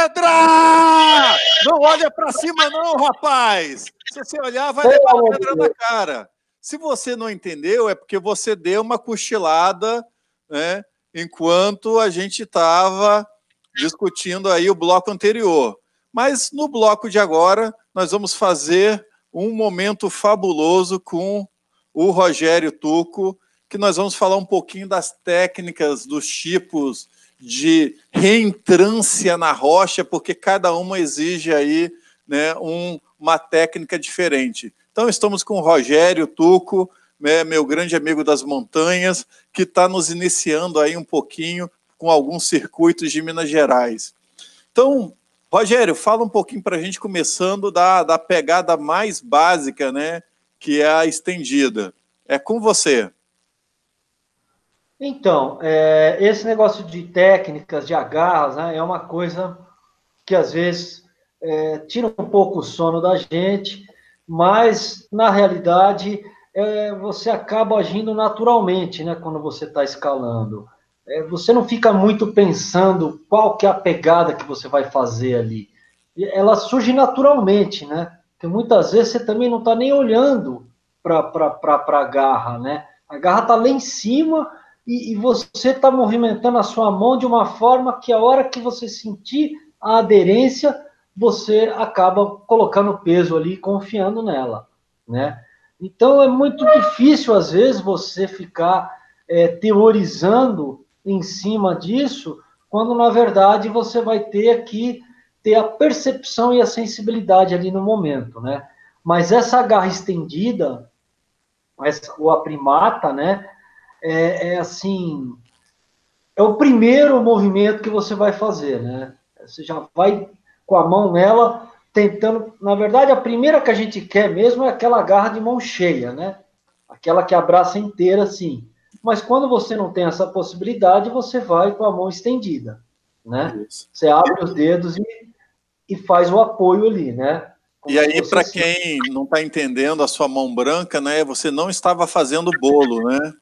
pedra! Não olha para cima não, rapaz! Se você olhar, vai levar pedra na cara. Se você não entendeu, é porque você deu uma cochilada, né, enquanto a gente estava discutindo aí o bloco anterior. Mas no bloco de agora, nós vamos fazer um momento fabuloso com o Rogério Tucco, que nós vamos falar um pouquinho das técnicas, dos tipos de reentrância na rocha, porque cada uma exige aí, né, uma técnica diferente. Então, estamos com o Rogério Tucco, né, meu grande amigo das montanhas, que está nos iniciando aí um pouquinho com alguns circuitos de Minas Gerais. Então, Rogério, fala um pouquinho para a gente, começando da pegada mais básica, né, que é a estendida. É com você. Então, esse negócio de técnicas, de agarras, né, é uma coisa que às vezes tira um pouco o sono da gente, mas na realidade você acaba agindo naturalmente, né, quando você está escalando. Você não fica muito pensando qual que é a pegada que você vai fazer ali. Ela surge naturalmente, né? Porque muitas vezes você também não está nem olhando para a garra, né? A garra está lá em cima e você está movimentando a sua mão de uma forma que a hora que você sentir a aderência, você acaba colocando peso ali, confiando nela, né? Então é muito difícil às vezes você ficar teorizando em cima disso, quando na verdade você vai ter que ter a percepção e a sensibilidade ali no momento, né? Mas essa garra estendida, ou a primata, né? Assim, é o primeiro movimento que você vai fazer, né? Você já vai com a mão nela, tentando. Na verdade, a primeira que a gente quer mesmo é aquela garra de mão cheia, né? Aquela que abraça inteira, assim. Mas quando você não tem essa possibilidade, você vai com a mão estendida, né? Isso. Você abre os dedos e faz o apoio ali, né? E aí, para quem não está entendendo a sua mão branca, né, você não estava fazendo bolo, né?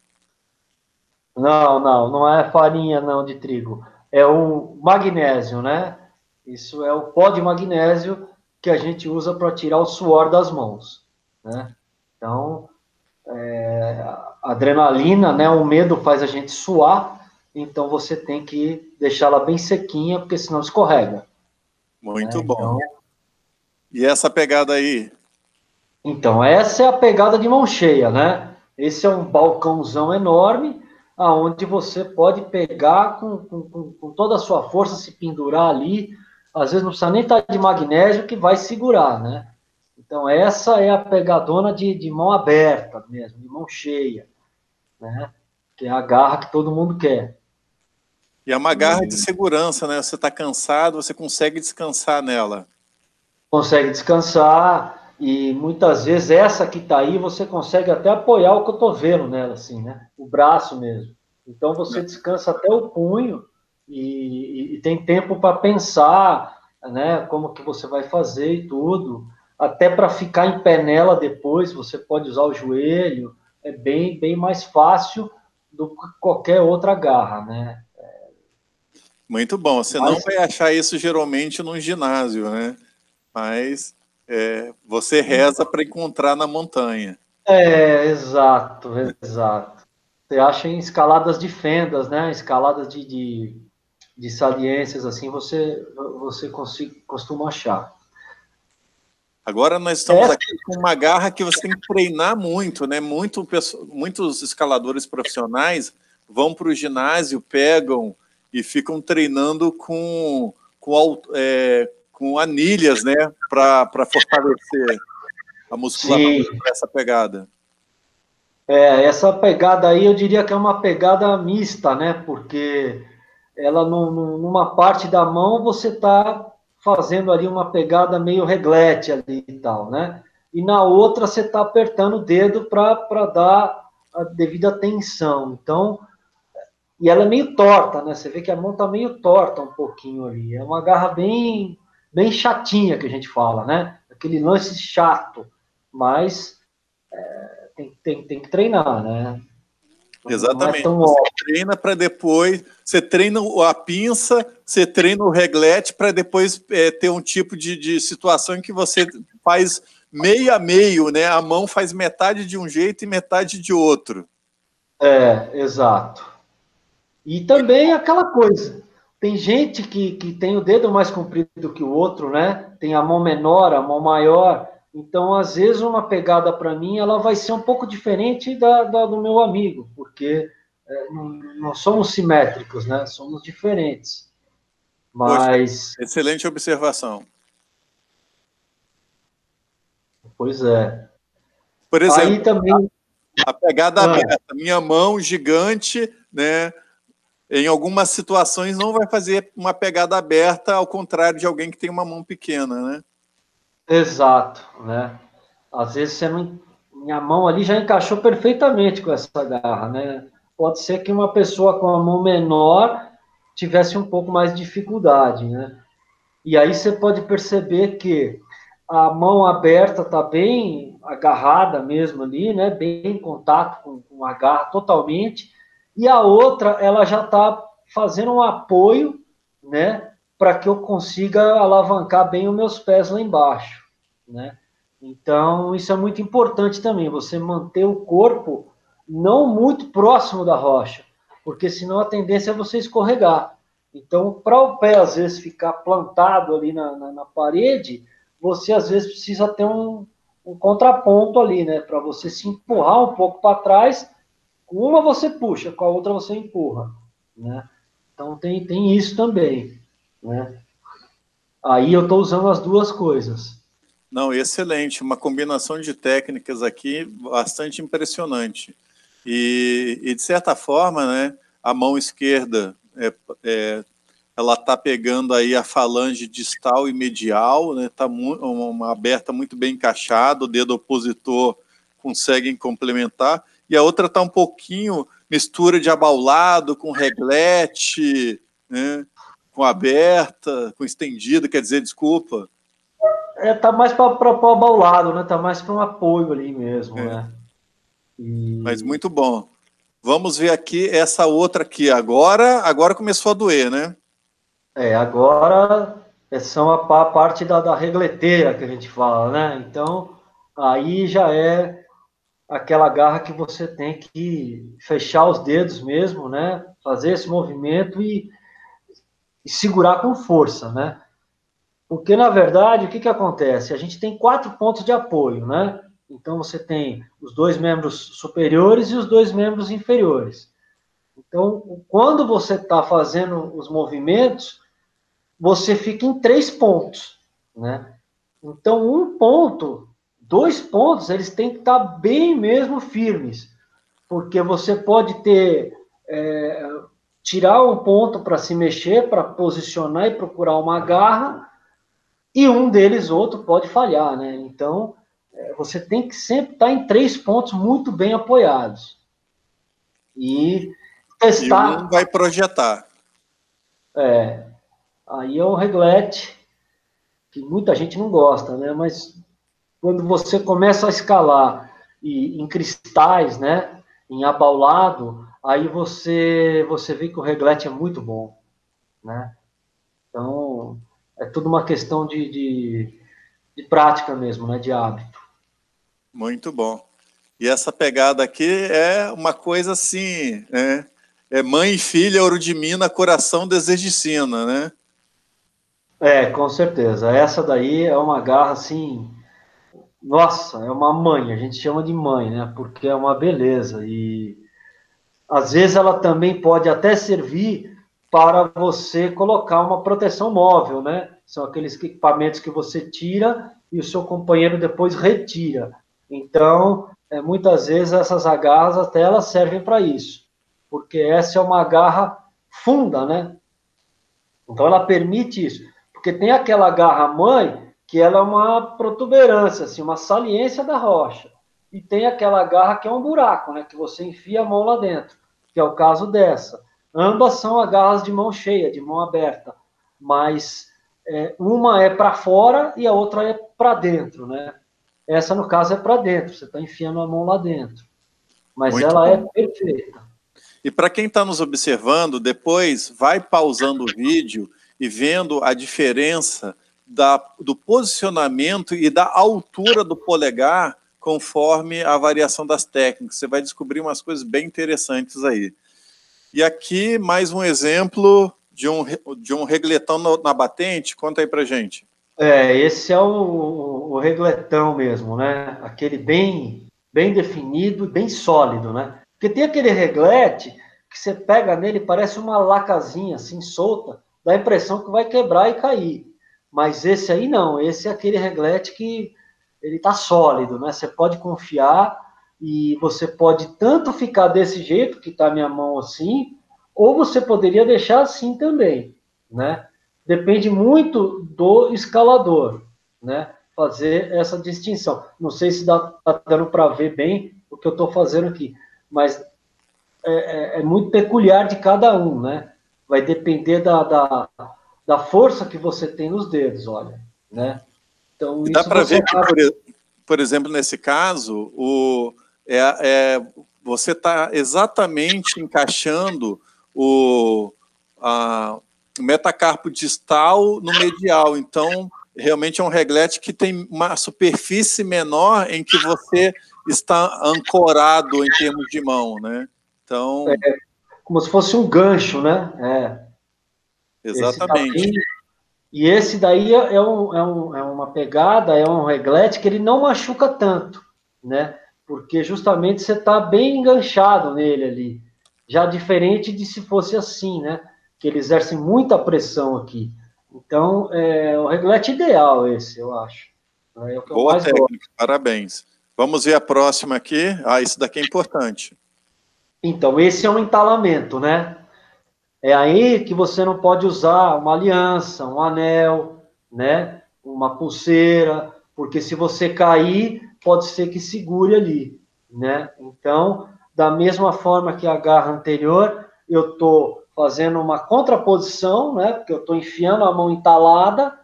Não é farinha não de trigo. É o magnésio, né? Isso é o pó de magnésio que a gente usa para tirar o suor das mãos, né? Então, a adrenalina, né? O medo faz a gente suar, então você tem que deixá-la bem sequinha, porque senão escorrega. Muito Né? bom. E essa pegada aí? Então, essa é a pegada de mão cheia, né? Esse é um balcãozão enorme, aonde você pode pegar com toda a sua força, se pendurar ali. Às vezes não precisa nem estar de magnésio que vai segurar, né? Então, essa é a pegadona de mão aberta mesmo, de mão cheia, né? Que é a garra que todo mundo quer. E é uma garra de segurança, né? Você está cansado, você consegue descansar nela. Consegue descansar e muitas vezes essa que está aí você consegue até apoiar o cotovelo nela, assim, né? O braço mesmo. Então você descansa até o punho e tem tempo para pensar, né? Como que você vai fazer e tudo. Até para ficar em pé nela depois, você pode usar o joelho. É bem mais fácil do que qualquer outra garra, né? Muito bom. Você não vai achar isso geralmente num ginásio, né? Mas você reza para encontrar na montanha. Exato. Você acha em escaladas de fendas, né? Escaladas de saliências, assim, você costuma achar. Agora nós estamos aqui com uma garra que você tem que treinar muito, né? Muitos escaladores profissionais vão para o ginásio, pegam e ficam treinando com anilhas, né? Para fortalecer a musculatura para essa pegada. Essa pegada aí eu diria que é uma pegada mista, né? Porque ela numa parte da mão você está fazendo ali uma pegada meio reglete ali e tal, né? E na outra você está apertando o dedo para dar a devida tensão. Então, e ela é meio torta, né? Você vê que a mão tá meio torta um pouquinho ali. É uma garra bem chatinha que a gente fala, né? Aquele lance chato, mas tem que treinar, né? Exatamente. Não é tão você óbvio. treina para depois... Você treina a pinça, você treina o reglete para depois ter um tipo de situação em que você faz meio a meio, né? A mão faz metade de um jeito e metade de outro. Exato. E também aquela coisa, tem gente que tem o dedo mais comprido que o outro, né? Tem a mão menor, a mão maior. Então, às vezes, uma pegada para mim, ela vai ser um pouco diferente do meu amigo, porque não somos simétricos, né? Somos diferentes. Poxa, Mas, excelente observação. pois é. Por Aí exemplo, também... a pegada aberta, minha mão gigante, né? Em algumas situações não vai fazer uma pegada aberta, ao contrário de alguém que tem uma mão pequena, né? Exato, né? Às vezes você não... Minha mão ali já encaixou perfeitamente com essa garra, né? Pode ser que uma pessoa com a mão menor tivesse um pouco mais de dificuldade, né? E aí você pode perceber que a mão aberta está bem agarrada mesmo ali, né? Bem em contato com a garra totalmente. E a outra, ela já está fazendo um apoio, né? Para que eu consiga alavancar bem os meus pés lá embaixo, né? Então, isso é muito importante também, você manter o corpo não muito próximo da rocha, porque senão a tendência é você escorregar. Então, para o pé, às vezes, ficar plantado ali na parede, você, às vezes, precisa ter um contraponto ali, né? Para você se empurrar um pouco para trás. Com uma você puxa, com a outra você empurra, né? Então, tem isso também, né? Aí eu estou usando as duas coisas. Não, excelente. Uma combinação de técnicas aqui bastante impressionante. De certa forma, né, a mão esquerda ela está pegando aí a falange distal e medial, né, tá uma aberta muito bem encaixada, o dedo opositor consegue complementar, e a outra está um pouquinho mistura de abaulado com reglete, né, com aberta, com estendida, quer dizer, desculpa. Tá mais para o abaulado, né? Tá mais para um apoio ali mesmo, É, né? mas muito bom. Vamos ver aqui essa outra aqui. Agora começou a doer, né? Agora são a parte da regleteira que a gente fala, né? Então, aí já é aquela garra que você tem que fechar os dedos mesmo, né? Fazer esse movimento e segurar com força, né? Porque, na verdade, o que acontece? A gente tem 4 pontos de apoio, né? Então, você tem os 2 membros superiores e os 2 membros inferiores. Então, quando você está fazendo os movimentos, você fica em 3 pontos, né? Então, 1 ponto, 2 pontos, eles têm que estar bem mesmo firmes, porque você pode ter tirar um ponto para se mexer, para posicionar e procurar uma garra, e um deles, outro, pode falhar, né? Então, você tem que sempre estar em 3 pontos muito bem apoiados. E E um testar. vai projetar. Aí é um reglete que muita gente não gosta, né? Mas quando você começa a escalar em cristais, né? Em abaulado, aí você vê que o reglete é muito bom, né? Então, é tudo uma questão de prática mesmo, né? De hábito. Muito bom. E essa pegada aqui é uma coisa assim, né? É mãe e filha, ouro de mina, coração, desejo de sina, né? Com certeza. Essa daí é uma garra assim, nossa, é uma mãe, a gente chama de mãe, né? Porque é uma beleza. E às vezes ela também pode até servir para você colocar uma proteção móvel, né? São aqueles equipamentos que você tira e o seu companheiro depois retira. Então, muitas vezes essas agarras até elas servem para isso, porque essa é uma agarra funda, né? Então ela permite isso, porque tem aquela agarra mãe que ela é uma protuberância, assim, uma saliência da rocha. E tem aquela garra que é um buraco, né, que você enfia a mão lá dentro, que é o caso dessa. Ambas são agarras de mão cheia, de mão aberta, mas uma é para fora e a outra é para dentro, né? Essa, no caso, é para dentro, você está enfiando a mão lá dentro. Mas Muito ela é bom. perfeita. E para quem está nos observando, depois vai pausando o vídeo e vendo a diferença do posicionamento e da altura do polegar conforme a variação das técnicas. Você vai descobrir umas coisas bem interessantes aí. E aqui mais um exemplo de um regletão na batente. Conta aí pra gente. Esse é o regletão mesmo, né? Aquele bem definido e bem sólido, né? Porque tem aquele reglete que você pega nele, parece uma lacazinha assim, solta, dá a impressão que vai quebrar e cair. Mas esse aí não, esse é aquele reglete que ele tá sólido, né? Você pode confiar e você pode tanto ficar desse jeito, que tá a minha mão assim, ou você poderia deixar assim também, né? Depende muito do escalador, né? Fazer essa distinção. Não sei se tá dando para ver bem o que eu estou fazendo aqui, mas é muito peculiar de cada um, né? Vai depender da força que você tem nos dedos, olha, né? Então, E dá isso para você ver que, por exemplo, nesse caso, você está exatamente encaixando o metacarpo distal no medial. Então, realmente é um reglete que tem uma superfície menor em que você está ancorado em termos de mão, né? Então... como se fosse um gancho, né? Exatamente. E esse daí é uma pegada, é um reglete que ele não machuca tanto, né? Porque justamente você está bem enganchado nele ali. Já diferente de se fosse assim, né? Que ele exerce muita pressão aqui. Então, é o reglete ideal esse, eu acho. É o que eu Boa mais técnica, gosto. parabéns. Vamos ver a próxima aqui. Isso daqui é importante. Então, esse é um entalamento, né? É aí que você não pode usar uma aliança, um anel, né? Uma pulseira, porque se você cair, pode ser que segure ali, né? Então, da mesma forma que a garra anterior, eu estou fazendo uma contraposição, né? Porque eu estou enfiando a mão entalada,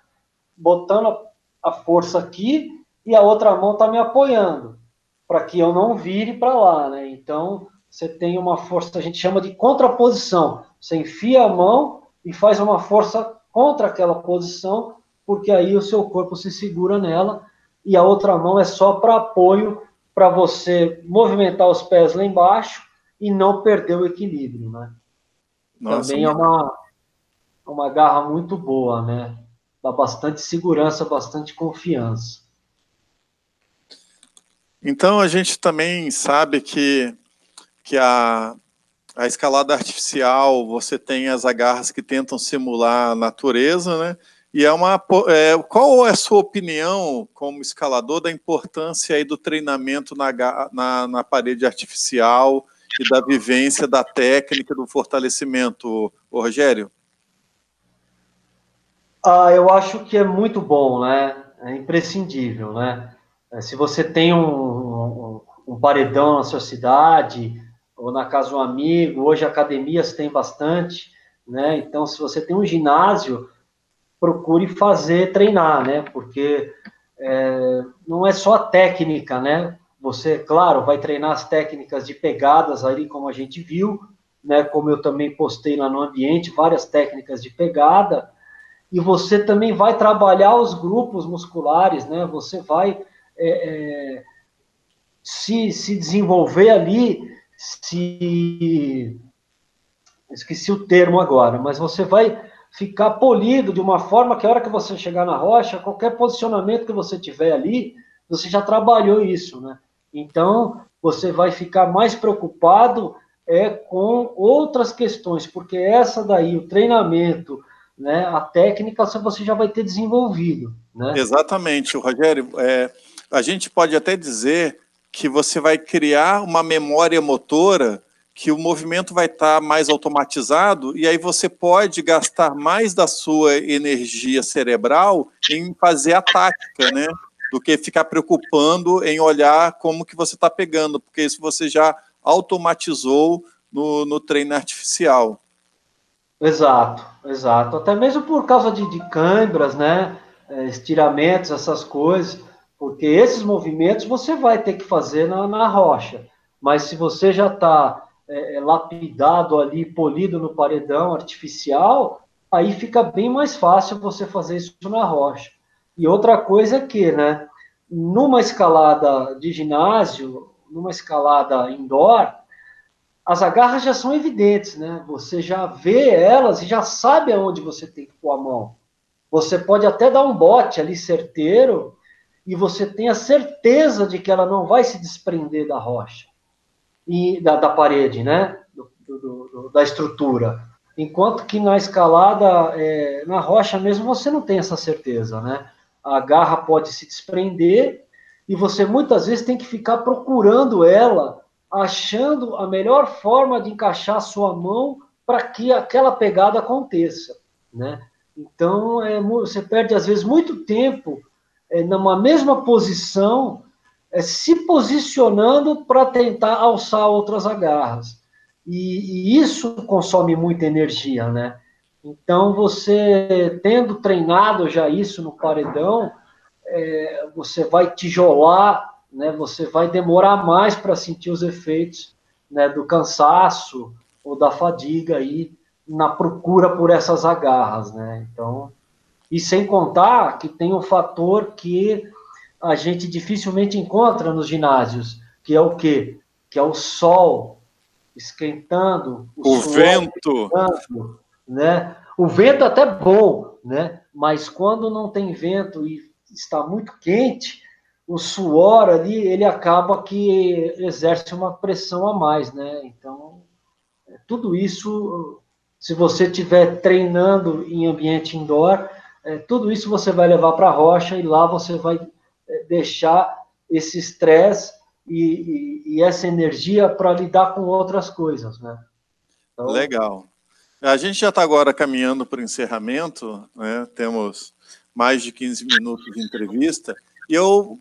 botando a força aqui e a outra mão está me apoiando, para que eu não vire para lá, né? Então, você tem uma força, a gente chama de contraposição. Você enfia a mão e faz uma força contra aquela posição, porque aí o seu corpo se segura nela, e a outra mão é só para apoio, para você movimentar os pés lá embaixo e não perder o equilíbrio, né? Nossa, Também é uma garra muito boa, né? Dá bastante segurança, bastante confiança. então a gente também sabe que a escalada artificial, você tem as agarras que tentam simular a natureza, né? E qual é a sua opinião, como escalador, da importância aí do treinamento na parede artificial e da vivência da técnica do fortalecimento, Rogério? Eu acho que é muito bom, né? É imprescindível, né? Se você tem um paredão na sua cidade, ou na casa de um amigo, hoje academias tem bastante, né? Então, se você tem um ginásio, procure treinar, né? Porque não é só a técnica, né? Você, claro, vai treinar as técnicas de pegadas ali, como a gente viu, né? Como eu também postei lá no ambiente, várias técnicas de pegada, e você também vai trabalhar os grupos musculares, né? Você vai se desenvolver ali, esqueci o termo agora, mas você vai ficar polido de uma forma que a hora que você chegar na rocha, qualquer posicionamento que você tiver ali, você já trabalhou isso, né? Então, você vai ficar mais preocupado com outras questões, porque essa daí, o treinamento, né, a técnica, você já vai ter desenvolvido, né? Exatamente, Rogério. A gente pode até dizer que você vai criar uma memória motora, que o movimento vai estar mais automatizado, e aí você pode gastar mais da sua energia cerebral em fazer a tática, né? Do que ficar preocupando em olhar como que você está pegando, porque isso você já automatizou no treino artificial. Exato, exato. Até mesmo por causa de câimbras, né? Estiramentos, essas coisas, porque esses movimentos você vai ter que fazer na rocha. Mas se você já está lapidado ali, polido no paredão artificial, aí fica bem mais fácil você fazer isso na rocha. E outra coisa é que, né, numa escalada de ginásio, numa escalada indoor, as agarras já são evidentes, né? Você já vê elas e já sabe aonde você tem que pôr a mão. Você pode até dar um bote ali certeiro e você tem a certeza de que ela não vai se desprender da rocha e da parede, né? Da estrutura. Enquanto que na escalada, na rocha mesmo, você não tem essa certeza, né? A garra pode se desprender e você muitas vezes tem que ficar procurando ela, achando a melhor forma de encaixar a sua mão para que aquela pegada aconteça, né? Então, você perde às vezes muito tempo numa mesma posição, se posicionando para tentar alçar outras agarras. E isso consome muita energia, né? Então, você tendo treinado já isso no paredão, você vai tijolar, né? Você vai demorar mais para sentir os efeitos, né, do cansaço ou da fadiga aí na procura por essas agarras, né? Então, e sem contar que tem um fator que a gente dificilmente encontra nos ginásios, que é o quê? Que é o sol esquentando, o vento, esquentando, né? O vento é até bom, né? Mas quando não tem vento e está muito quente, o suor ali, ele acaba que exerce uma pressão a mais, né? Então, tudo isso, se você estiver treinando em ambiente indoor, tudo isso você vai levar para a rocha e lá você vai deixar esse estresse e essa energia para lidar com outras coisas, né? Então, legal. A gente já está agora caminhando para o encerramento, né? Temos mais de 15 minutos de entrevista, e eu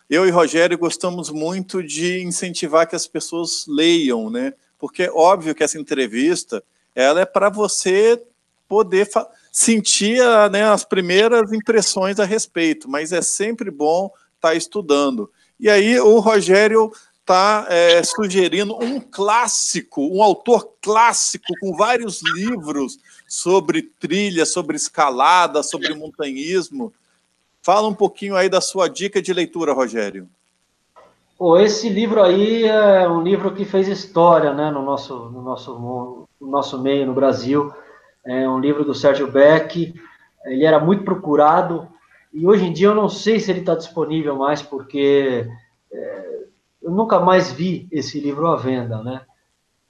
e Rogério gostamos muito de incentivar que as pessoas leiam, né? Porque é óbvio que essa entrevista ela é para você poder sentir né, as primeiras impressões a respeito, mas é sempre bom estar estudando. E aí o Rogério está sugerindo um clássico, um autor clássico com vários livros sobre trilha, sobre escalada, sobre montanhismo. Fala um pouquinho aí da sua dica de leitura, Rogério. esse livro aí é um livro que fez história, né, no nosso meio, no Brasil. É um livro do Sérgio Beck. Ele era muito procurado e hoje em dia eu não sei se ele está disponível mais, porque eu nunca mais vi esse livro à venda, né?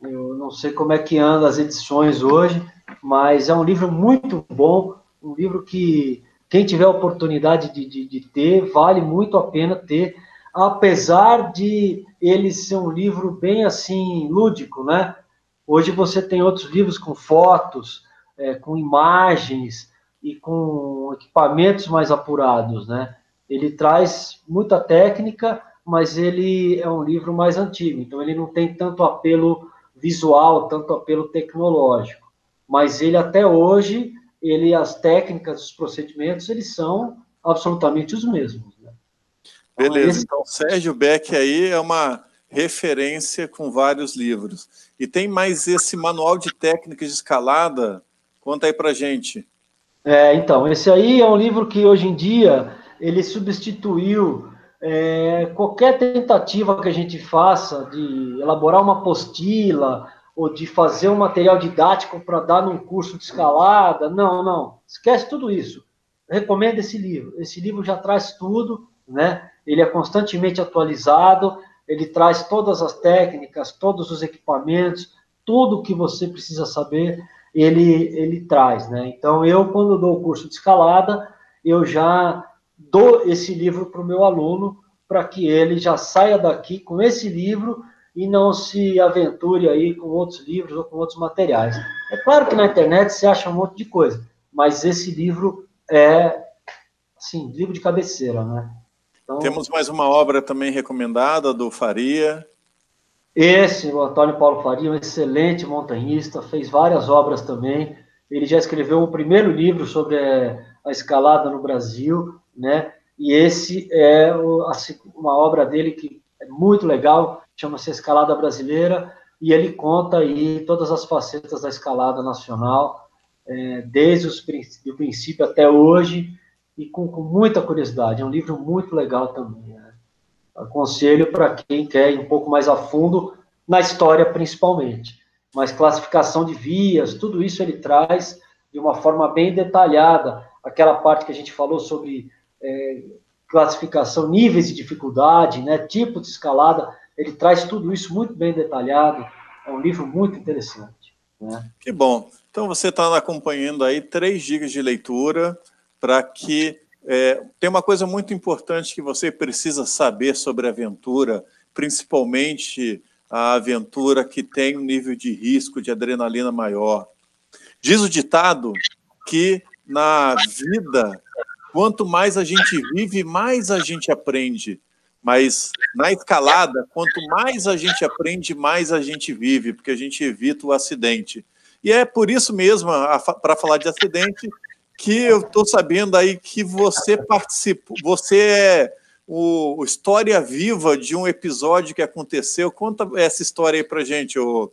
Eu não sei como é que anda as edições hoje, mas é um livro muito bom, um livro que quem tiver a oportunidade de ter, vale muito a pena ter, apesar de ele ser um livro bem assim, lúdico, né? Hoje você tem outros livros com fotos, com imagens e com equipamentos mais apurados, né? Ele traz muita técnica, mas ele é um livro mais antigo, então ele não tem tanto apelo visual, tanto apelo tecnológico. Mas ele até hoje, as técnicas, os procedimentos, eles são absolutamente os mesmos, né? Então, Beleza, então Sérgio Beck aí é uma referência com vários livros. E tem mais esse manual de técnicas de escalada? Conta aí pra gente. Então, esse aí é um livro que hoje em dia ele substituiu qualquer tentativa que a gente faça de elaborar uma apostila ou de fazer um material didático para dar num curso de escalada. Não, não, esquece tudo isso. Recomendo esse livro. Esse livro já traz tudo, né? Ele é constantemente atualizado, ele traz todas as técnicas, todos os equipamentos, tudo que você precisa saber ele traz, né? Então, eu, quando dou o curso de escalada, eu já dou esse livro para o meu aluno, para que ele já saia daqui com esse livro e não se aventure aí com outros livros ou com outros materiais. É claro que na internet você acha um monte de coisa, mas esse livro é, assim, livro de cabeceira, né? Então, temos mais uma obra também recomendada do Faria. o Antônio Paulo Faria, um excelente montanhista, fez várias obras também. Ele já escreveu o primeiro livro sobre a escalada no Brasil, né? E esse é uma obra dele que é muito legal, chama-se Escalada Brasileira, e ele conta aí todas as facetas da escalada nacional, desde o princípio até hoje, e com muita curiosidade. É um livro muito legal também, né? Aconselho para quem quer ir um pouco mais a fundo na história, principalmente. Mas classificação de vias, tudo isso ele traz de uma forma bem detalhada. Aquela parte que a gente falou sobre classificação, níveis de dificuldade, né, tipo de escalada, ele traz tudo isso muito bem detalhado. É um livro muito interessante, né? Que bom. Então você está acompanhando aí 3 dicas de leitura para que... tem uma coisa muito importante que você precisa saber sobre a aventura, principalmente a aventura que tem um nível de risco, de adrenalina maior. Diz o ditado que na vida, quanto mais a gente vive, mais a gente aprende. Mas na escalada, quanto mais a gente aprende, mais a gente vive, porque a gente evita o acidente. E é por isso mesmo, para falar de acidente, que eu estou sabendo aí que você participou, você é o história viva de um episódio que aconteceu. Conta essa história aí pra gente, ô.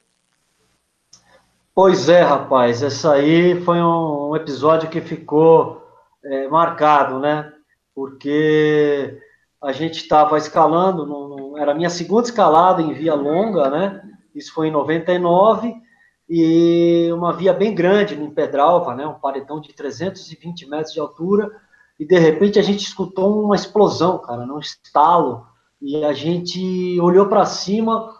Pois é, rapaz, essa aí foi um episódio que ficou marcado, né? Porque a gente estava escalando, era a minha segunda escalada em via longa, né? Isso foi em 99, e uma via bem grande no Pedralva, né? Um paredão de 320 metros de altura, e de repente a gente escutou uma explosão, cara, num estalo, e a gente olhou para cima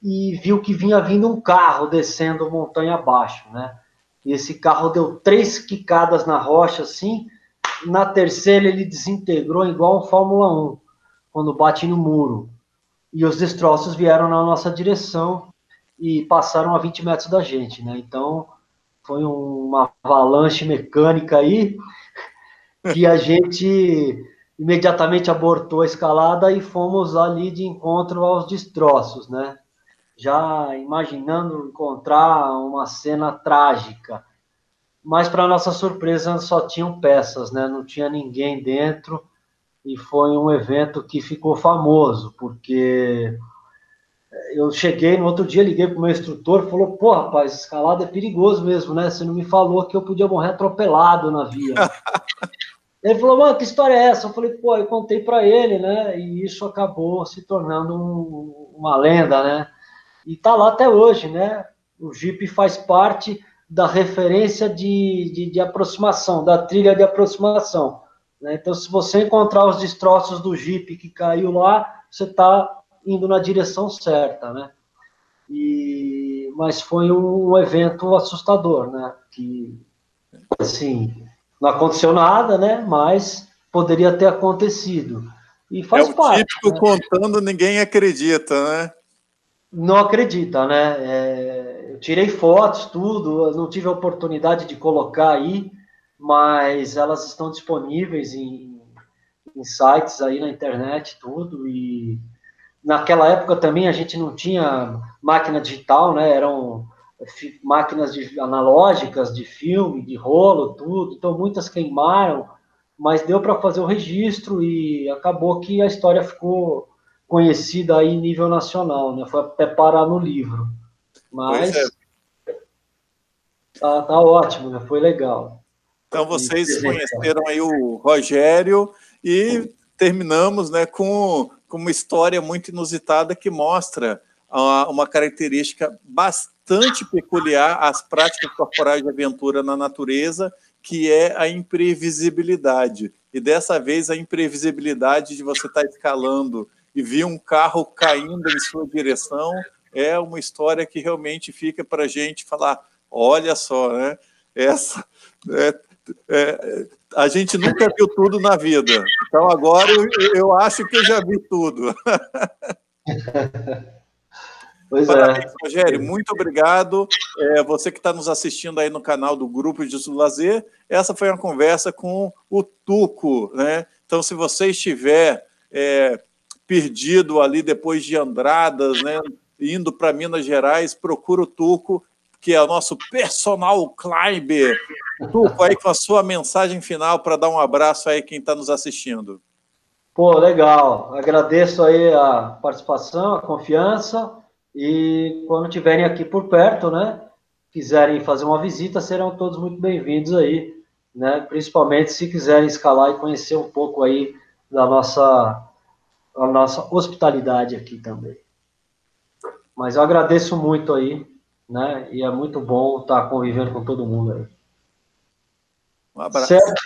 e viu que vinha vindo um carro descendo montanha abaixo, né? E esse carro deu 3 quicadas na rocha, assim, na terceira ele desintegrou igual um Fórmula 1, quando bate no muro. E os destroços vieram na nossa direção e passaram a 20 metros da gente, né? Então, foi uma avalanche mecânica aí, que a gente imediatamente abortou a escalada e fomos ali de encontro aos destroços, né? Já imaginando encontrar uma cena trágica. Mas, para nossa surpresa, só tinham peças, né? Não tinha ninguém dentro, e foi um evento que ficou famoso, porque eu cheguei no outro dia, liguei para o meu instrutor, falou, pô, rapaz, escalada é perigoso mesmo, né? Você não me falou que eu podia morrer atropelado na via. Ele falou, mano, que história é essa? Eu falei, pô, eu contei para ele, né? E isso acabou se tornando uma lenda, né? E está lá até hoje, né? O Jeep faz parte da referência de aproximação, da trilha de aproximação, né? Então, se você encontrar os destroços do Jeep que caiu lá, você está indo na direção certa, né? Mas foi um evento assustador, né? Que, assim, não aconteceu nada, né? Mas poderia ter acontecido. E É faz o parte, típico né? contando, ninguém acredita, né? Não acredita, né? Eu tirei fotos, tudo, eu não tive a oportunidade de colocar aí, mas elas estão disponíveis em sites aí na internet, tudo, e naquela época também a gente não tinha máquina digital, né? Eram máquinas analógicas de filme, de rolo, tudo, então muitas queimaram, mas deu para fazer o registro e acabou que a história ficou conhecida aí em nível nacional, né? Foi até parar no livro, Pois é. mas tá ótimo, né? Foi legal. Então E vocês conheceram aí o Rogério e terminamos, né, com uma história muito inusitada que mostra uma característica bastante peculiar às práticas corporais de aventura na natureza, que é a imprevisibilidade. E dessa vez a imprevisibilidade de você estar escalando e ver um carro caindo em sua direção é uma história que realmente fica para a gente falar, olha só, né? Essa... a gente nunca viu tudo na vida. Então agora eu acho que eu já vi tudo. Pois Parabéns, é. Rogério. Muito obrigado. Você que está nos assistindo aí no canal do Grupo de Lazer, essa foi uma conversa com o Tuco, né? Então, se você estiver perdido ali depois de Andradas, né, indo para Minas Gerais, procura o Tuco, que é o nosso personal climber. Tuco, aí com a sua mensagem final para dar um abraço aí quem está nos assistindo. Pô, legal. Agradeço aí a participação, a confiança E quando estiverem aqui por perto, né, quiserem fazer uma visita, serão todos muito bem-vindos aí, né? Principalmente se quiserem escalar e conhecer um pouco aí da a nossa hospitalidade aqui também. Mas eu agradeço muito aí, né? E é muito bom estar convivendo com todo mundo aí. Um abraço. Certo?